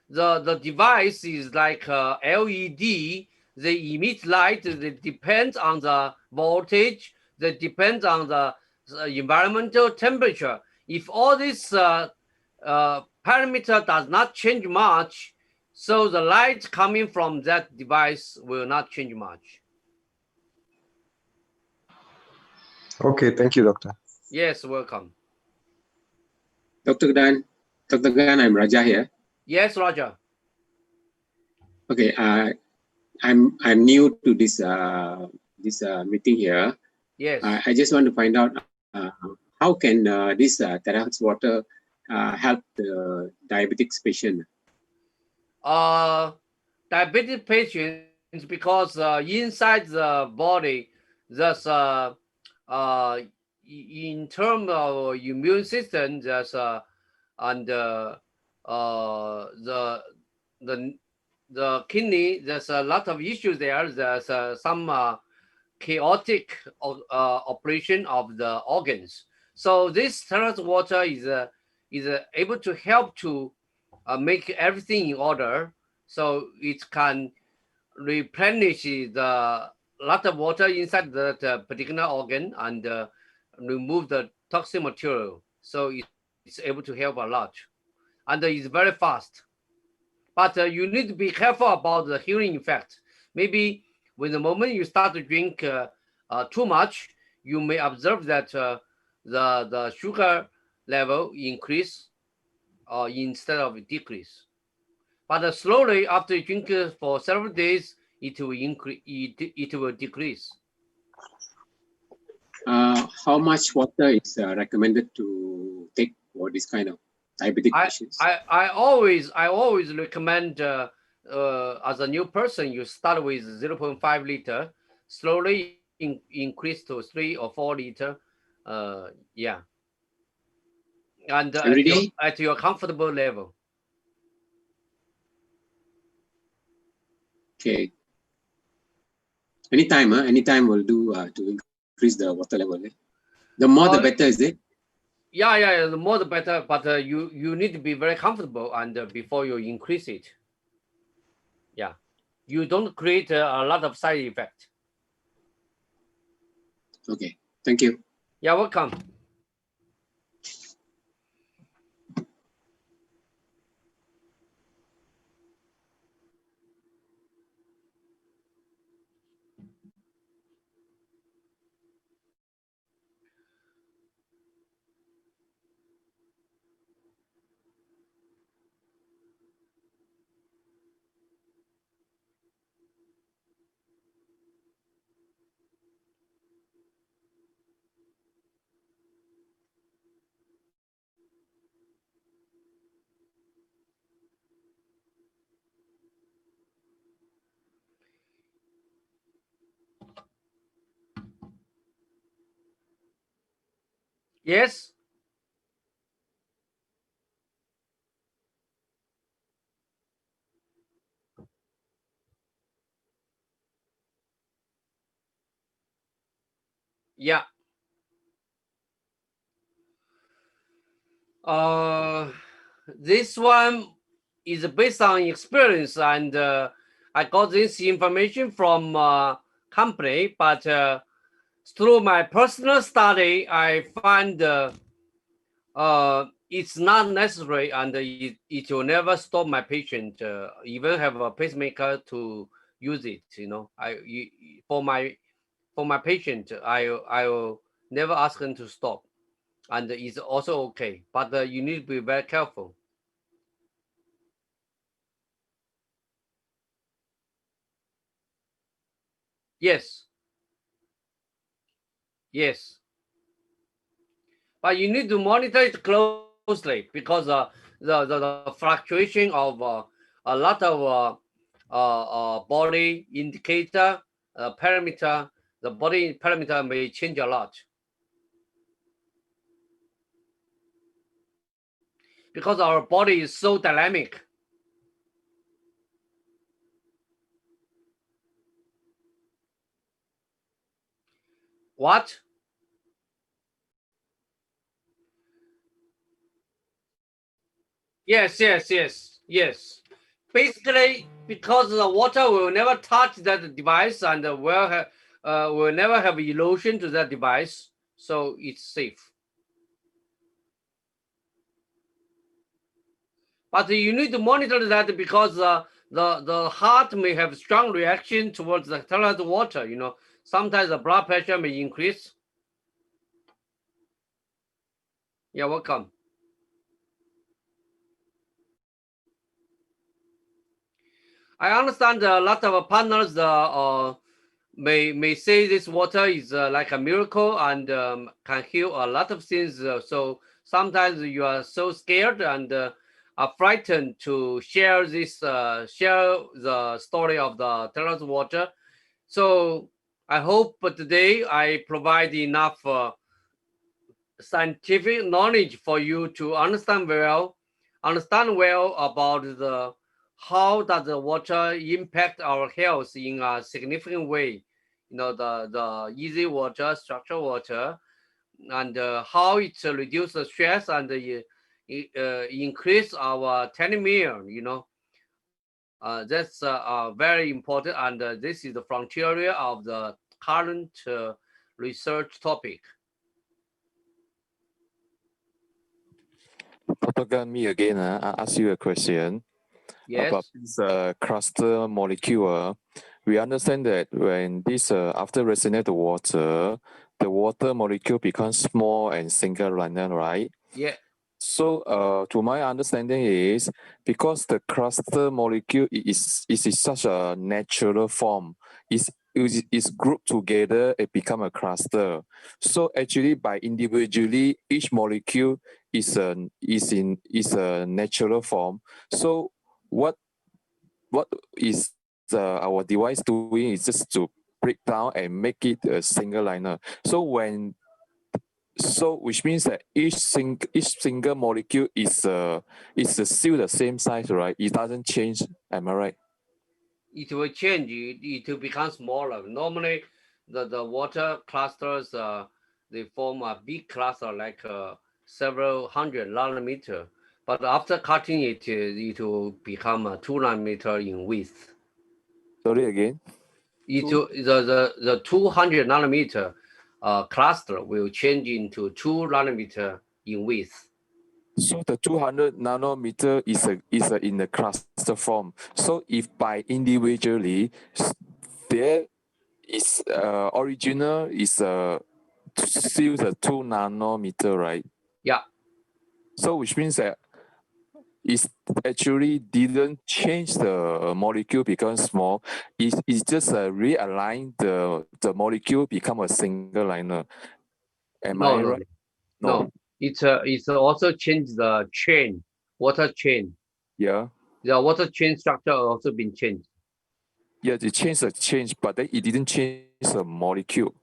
Speaker 1: the device is like LED. They emit light. That depends on the voltage. That depends on the environmental temperature. If all this parameter does not change much, so the light coming from that device will not change much.
Speaker 10: Okay, thank you, Doctor.
Speaker 1: Yes, welcome.
Speaker 11: Dr. Gan, I'm Raja here.
Speaker 1: Yes, Raja.
Speaker 11: Okay, I'm new to this meeting here.
Speaker 1: Yes.
Speaker 11: I just want to find out how can this terahertz water help the diabetic patient?
Speaker 1: Diabetic patients, because inside the body there's in terms of immune system, there's and the kidney, there's a lot of issues there. There's some chaotic operation of the organs. So this terrace water is able to help to make everything in order, so it can replenish the lot of water inside that particular organ and remove the toxic material. So it's able to help a lot, and it's very fast. But you need to be careful about the healing effect. Maybe when the moment you start to drink too much, you may observe that the sugar level increase instead of decrease. But slowly, after you drink for several days, it will increase. It will decrease.
Speaker 11: How much water is recommended to take for this kind of diabetic patients?
Speaker 1: I always recommend as a new person, you start with 0.5 liter, slowly increase to 3 or 4 liter. Yeah. And at your comfortable level.
Speaker 11: Okay. Anytime will do to increase the water level. The more the better, is it?
Speaker 1: Yeah, the more the better, but you need to be very comfortable and before you increase it. Yeah, you don't create a lot of side effect.
Speaker 11: Okay, thank you.
Speaker 1: You're welcome. Yes. Yeah. This one is based on experience, and I got this information from company, but through my personal study, I find it's not necessary, and it will never stop my patient even have a pacemaker to use it. You know, for my patient, I will never ask them to stop, and it's also okay. But you need to be very careful. Yes. Yes. But you need to monitor it closely because the fluctuation of a lot of body indicator parameter, the body parameter may change a lot. Because our body is so dynamic. What? Yes. Basically, because the water will never touch that device and will never have erosion to that device, so it's safe. But you need to monitor that because the heart may have strong reaction towards the colored water. You know, sometimes the blood pressure may increase. You're welcome. I understand a lot of partners may say this water is like a miracle and can heal a lot of things. So sometimes you are so scared and are frightened to share the story of the terrace water. So I hope today I provide enough scientific knowledge for you to understand well about how does the water impact our health in a significant way. You know, the easy water, structured water, and how it reduces the stress and increase our telomere. You know, that's very important, and this is the frontier of the current research topic.
Speaker 4: Dr. Gan, me again. I ask you a question about this cluster molecule. We understand that when this after resonate the water molecule becomes small and single liner, right?
Speaker 1: Yeah.
Speaker 4: So to my understanding is because the cluster molecule is such a natural form, is grouped together, it become a cluster. So actually by individually, each molecule is a natural form. So what is our device doing is just to break down and make it a single liner. So which means that each single molecule is still the same size, right? It doesn't change. Am I right?
Speaker 1: It will change. It will become smaller. Normally, the water clusters they form a big cluster like several hundred nanometer. But after cutting it, it will become 2 nanometer in width.
Speaker 4: Sorry again.
Speaker 1: The 200 nanometer cluster will change into 2 nanometer in width.
Speaker 4: So the 200 nanometer is in the cluster form. So if by individually, there is original is still the 2 nanometer, right?
Speaker 1: Yeah.
Speaker 4: So which means that it actually didn't change the molecule become small. It's just realign the molecule become a single liner. Am I right?
Speaker 1: No. It's also changed the chain, water chain.
Speaker 4: Yeah.
Speaker 1: The water chain structure also been changed.
Speaker 4: Yeah, it changed the change, but then it didn't change the molecule,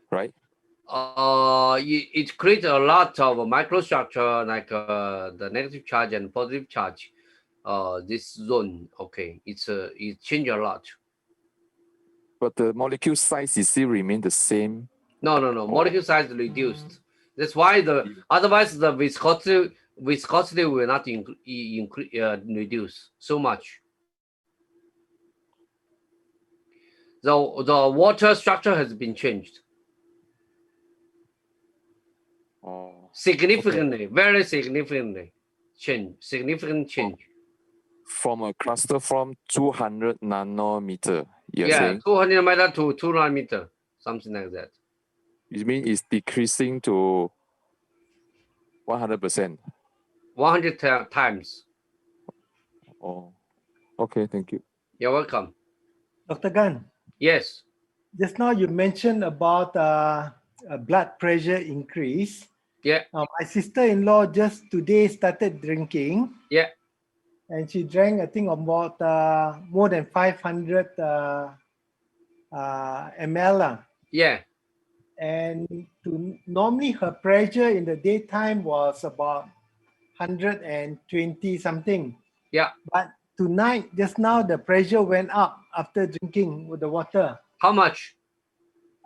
Speaker 4: right?
Speaker 1: It creates a lot of microstructure like the negative charge and positive charge. This zone, okay, it changed a lot.
Speaker 4: But the molecule size is still remain the same.
Speaker 1: No. Molecule size reduced. That's why otherwise the viscosity will not reduce so much. The water structure has been changed. Significantly, very significantly significant change.
Speaker 4: From a cluster from 200 nanometer, you're saying?
Speaker 1: 200 nanometer to 2 nanometer, something like that.
Speaker 4: It means it's decreasing to 100%.
Speaker 1: 100 times.
Speaker 4: Oh, okay, thank you.
Speaker 1: You're welcome.
Speaker 9: Dr. Gan.
Speaker 1: Yes.
Speaker 9: Just now you mentioned about blood pressure increase.
Speaker 1: Yeah.
Speaker 9: My sister-in-law just today started drinking.
Speaker 1: Yeah.
Speaker 9: And she drank, I think, about more than 500 ml.
Speaker 1: Yeah.
Speaker 9: And normally her pressure in the daytime was about 120 something.
Speaker 1: Yeah.
Speaker 9: But tonight, just now, the pressure went up after drinking with the water.
Speaker 1: How much?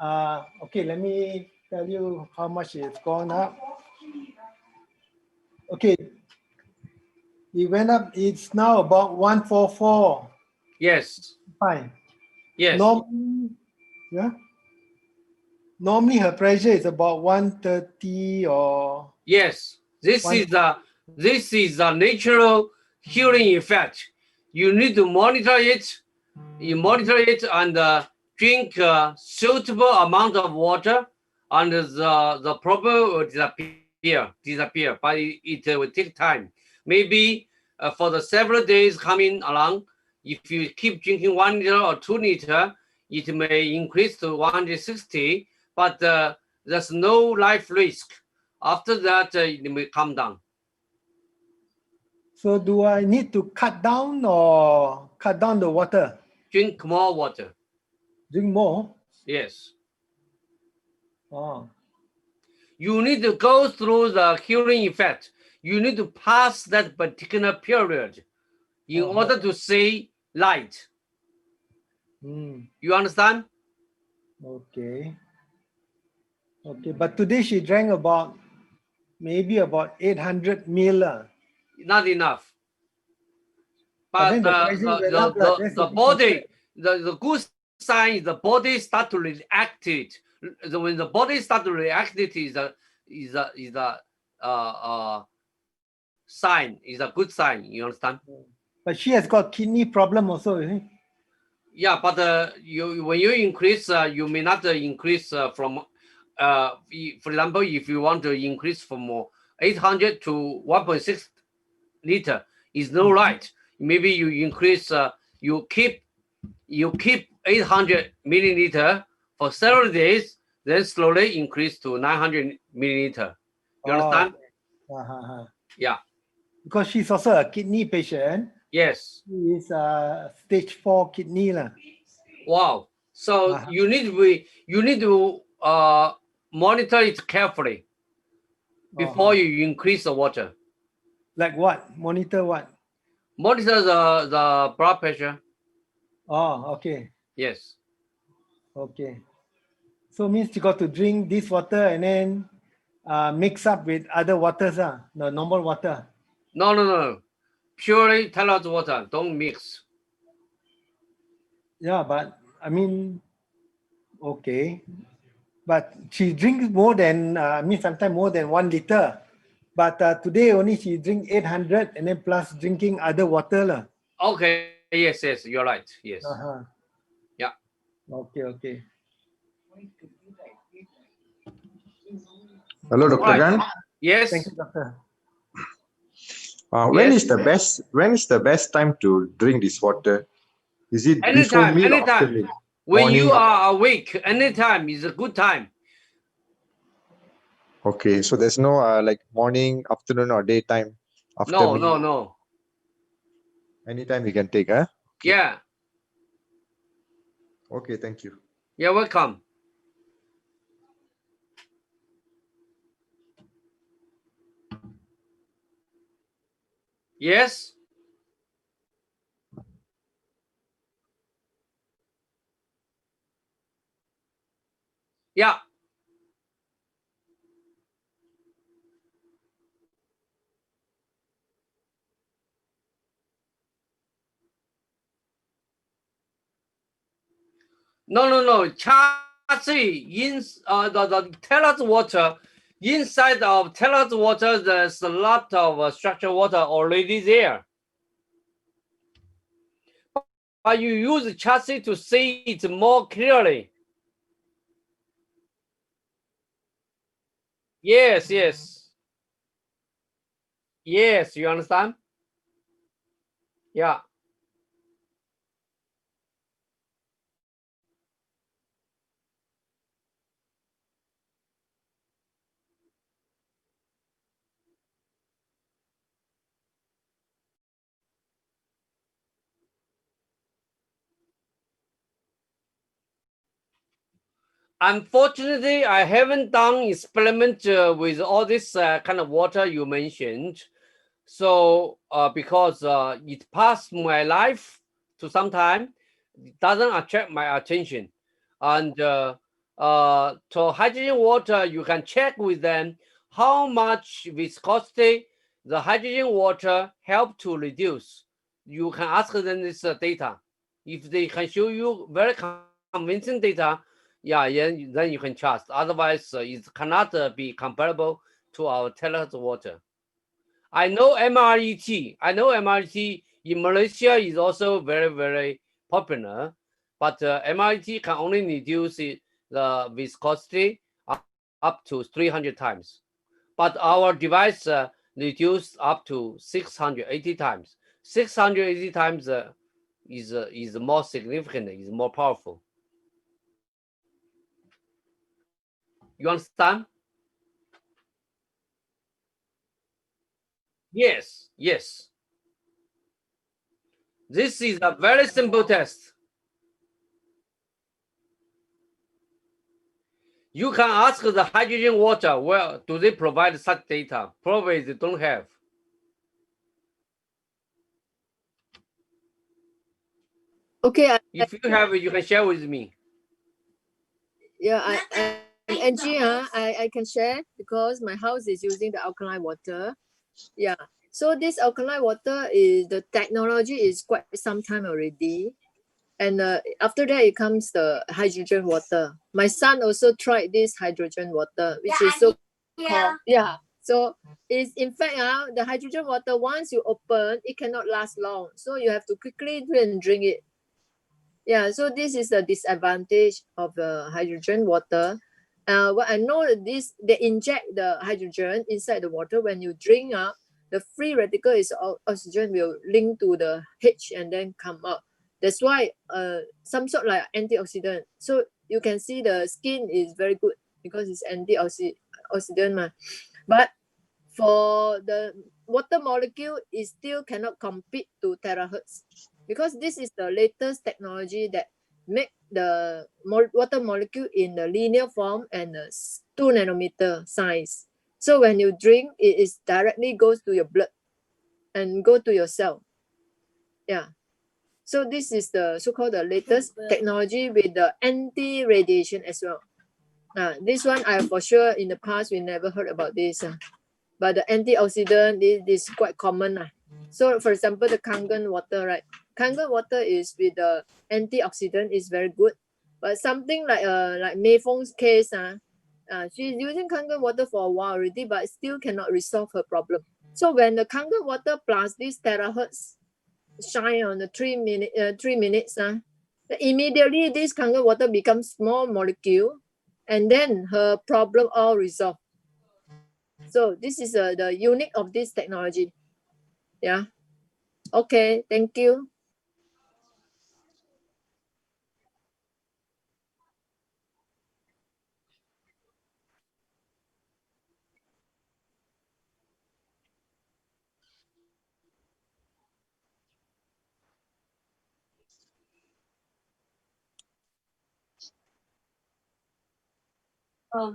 Speaker 9: Okay, let me tell you how much it's gone up. Okay, it went up. It's now about 144.
Speaker 1: Yes.
Speaker 9: Fine.
Speaker 1: Yes.
Speaker 9: Normally her pressure is about 130 or.
Speaker 1: Yes. This is the natural healing effect. You need to monitor it. You monitor it and drink a suitable amount of water, and the problem will disappear. But it will take time. Maybe for the several days coming along, if you keep drinking 1 liter or 2 liter, it may increase to 160. But there's no life risk. After that, it may come down.
Speaker 9: So do I need to cut down or cut down the water?
Speaker 1: Drink more water.
Speaker 9: Drink more?
Speaker 1: Yes.
Speaker 9: Oh.
Speaker 1: You need to go through the healing effect. You need to pass that particular period in order to see light. You understand?
Speaker 9: Okay. Okay, but today she drank maybe about 800 ml.
Speaker 1: Not enough.
Speaker 9: But
Speaker 1: But
Speaker 9: then the pricing went up, that's
Speaker 1: the
Speaker 9: a big
Speaker 1: body, the good sign is the body start to react it. When the body start to react it is a sign, is a good sign. You understand?
Speaker 9: But she has got kidney problem also, isn't it?
Speaker 1: Yeah, but when you increase, you may not increase from, for example, if you want to increase from 800 to 1.6 liter, is no right. Maybe you increase, you keep 800 milliliter for several days, then slowly increase to 900 milliliter. You understand? Yeah.
Speaker 9: Because she's also a kidney patient.
Speaker 1: Yes.
Speaker 9: She is stage 4 kidney.
Speaker 1: Wow. So you need to monitor it carefully before you increase the water.
Speaker 9: Like what? Monitor what?
Speaker 1: Monitor the blood pressure.
Speaker 9: Oh, okay.
Speaker 1: Yes.
Speaker 9: Okay. So means you got to drink this water and then mix up with other waters, the normal water.
Speaker 1: No. Purely Tailor's water. Don't mix.
Speaker 9: Yeah, but I mean, okay. But she drinks more than, sometimes more than 1 liter. But today only she drink 800 and then plus drinking other water.
Speaker 1: Okay. Yes. You're right. Yes. Yeah.
Speaker 9: Okay.
Speaker 10: Hello, Dr. Gan.
Speaker 1: Yes.
Speaker 9: Thank you, doctor.
Speaker 10: When is the best time to drink this water? Is it before
Speaker 1: Anytime.
Speaker 10: meal or after
Speaker 1: Anytime.
Speaker 10: meal?
Speaker 1: When
Speaker 10: Morning.
Speaker 1: you are awake, anytime is a good time.
Speaker 10: Okay, so there's no like morning, afternoon, or daytime after
Speaker 1: No.
Speaker 10: meal. Anytime you can take, huh?
Speaker 1: Yeah.
Speaker 10: Okay, thank you.
Speaker 1: You're welcome. Yes. Yeah. No. Chassis in the Tailor's water. Inside of Tailor's water, there's a lot of structured water already there. But you use chassis to see it more clearly. Yes. Yes, you understand? Yeah. Unfortunately, I haven't done experiment with all this kind of water you mentioned. So because it passed my life to some time, it doesn't attract my attention. And to hydrogen water, you can check with them how much viscosity the hydrogen water help to reduce. You can ask them this data. If they can show you very convincing data, yeah, then you can trust. Otherwise, it cannot be comparable to our Tailor's water. I know MRET. In Malaysia is also very, very popular, but MRET can only reduce the viscosity up to 300 times. But our device reduced up to 680 times. 680 times is more significant, is more powerful. You understand? Yes. This is a very simple test. You can ask the hydrogen water, well, do they provide such data? Probably they don't have.
Speaker 2: Okay.
Speaker 1: If you have, you can share with me.
Speaker 2: Yeah, Angie, I can share because my house is using the alkaline water. Yeah. So this alkaline water is the technology is quite some time already. And after that, it comes the hydrogen water. My son also tried this hydrogen water, which is so called, yeah. So it's in fact, the hydrogen water, once you open, it cannot last long. So you have to quickly drink it. Yeah, so this is the disadvantage of the hydrogen water. What I know that they inject the hydrogen inside the water. When you drink, the free radical is oxygen will link to the H and then come out. That's why some sort like antioxidant. So you can see the skin is very good because it's antioxidant. But for the water molecule, it still cannot compete to terahertz because this is the latest technology that make the water molecule in the linear form and 2 nanometer size. So when you drink, it is directly goes to your blood and go to your cell. Yeah. So this is the so-called the latest technology with the anti-radiation as well. This one I for sure in the past we never heard about this. But the antioxidant is quite common. So for example, the Kangen water, right? Kangen water is with the antioxidant is very good. But something like Mei Feng's case, she's using Kangen water for a while already, but still cannot resolve her problem. So when the Kangen water plus this terahertz shine on the 3 minutes, immediately this Kangen water becomes small molecule, and then her problem all resolved. So this is the unique of this technology. Yeah. Okay, thank you.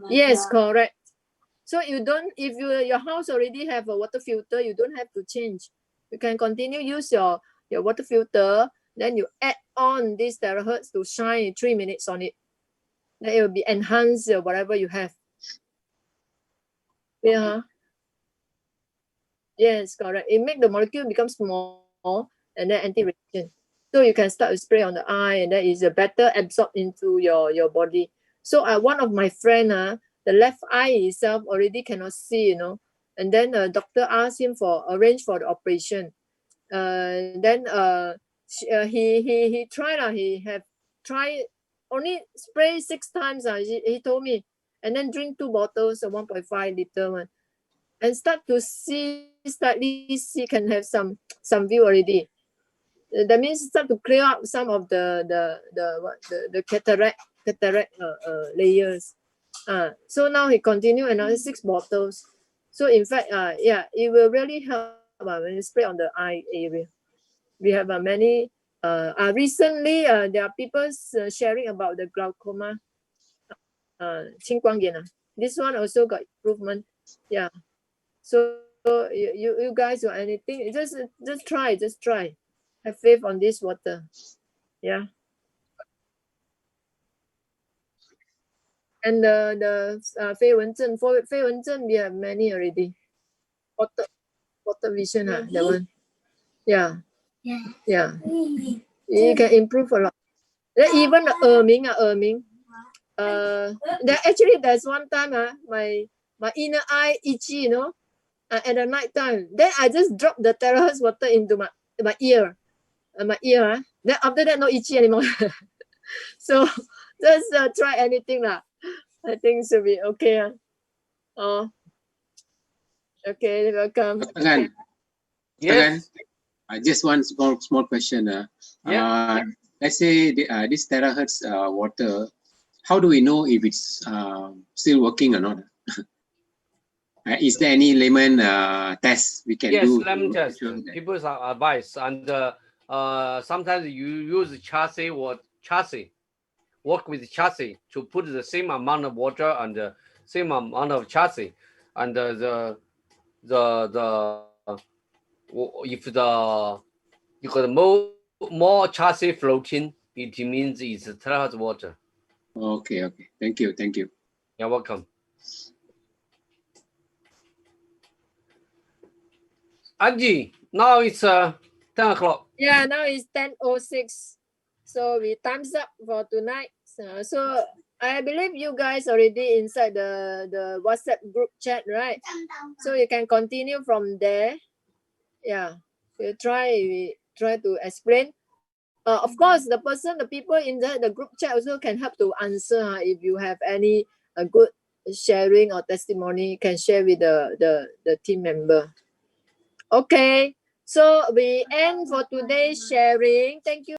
Speaker 2: Yes, correct. So you don't, if your house already have a water filter, you don't have to change. You can continue use your water filter, then you add on this terahertz to shine 3 minutes on it. Then it will be enhanced whatever you have. Yeah. Yes, correct. It make the molecule become small and then anti-radiation. So you can start to spray on the eye and then it's better absorbed into your body. So one of my friend, the left eye itself already cannot see, and then the doctor asked him arrange for the operation. Then he tried, he have tried only spray 6 times, he told me, and then drink 2 bottles of 1.5 liter one. And start to see slightly can have some view already. That means start to clear up some of the cataract layers. So now he continue another 6 bottles. So in fact, it will really help when you spray on the eye area. We have many. Recently, there are people sharing about the glaucoma. 青光眼. This one also got improvement. Yeah. So you guys or anything, just try. Have faith on this water. Yeah. And the Fei Wen Zhen, for Fei Wen Zhen, we have many already. Water vision, that one. Yeah. Yeah. You can improve a lot. Even Erming. Actually, there's one time my inner eye itchy, at the night time. Then I just dropped the terahertz water into my ear. Then after that, no itchy anymore. So just try anything lah. I think should be okay. Oh, okay, welcome.
Speaker 11: Dr. Gan,
Speaker 1: Yes.
Speaker 11: just one small question. Let's say this terahertz water, how do we know if it's still working or not? Is there any layman test we can do?
Speaker 1: Yes, layman test. People are advised, and sometimes you use chassis. work with chassis to put the same amount of water and the same amount of chassis, and if you got more chassis floating, it means it's terahertz water.
Speaker 11: Okay. Thank you.
Speaker 1: You're welcome. Angie, now it's 10 o'clock.
Speaker 2: Yeah, now it's 10:06. So we time's up for tonight. So I believe you guys already inside the WhatsApp group chat, right? So you can continue from there. Yeah, we try to explain. Of course, the people in the group chat also can help to answer. If you have any good sharing or testimony, you can share with the team member. Okay, so we end for today's sharing. Thank you.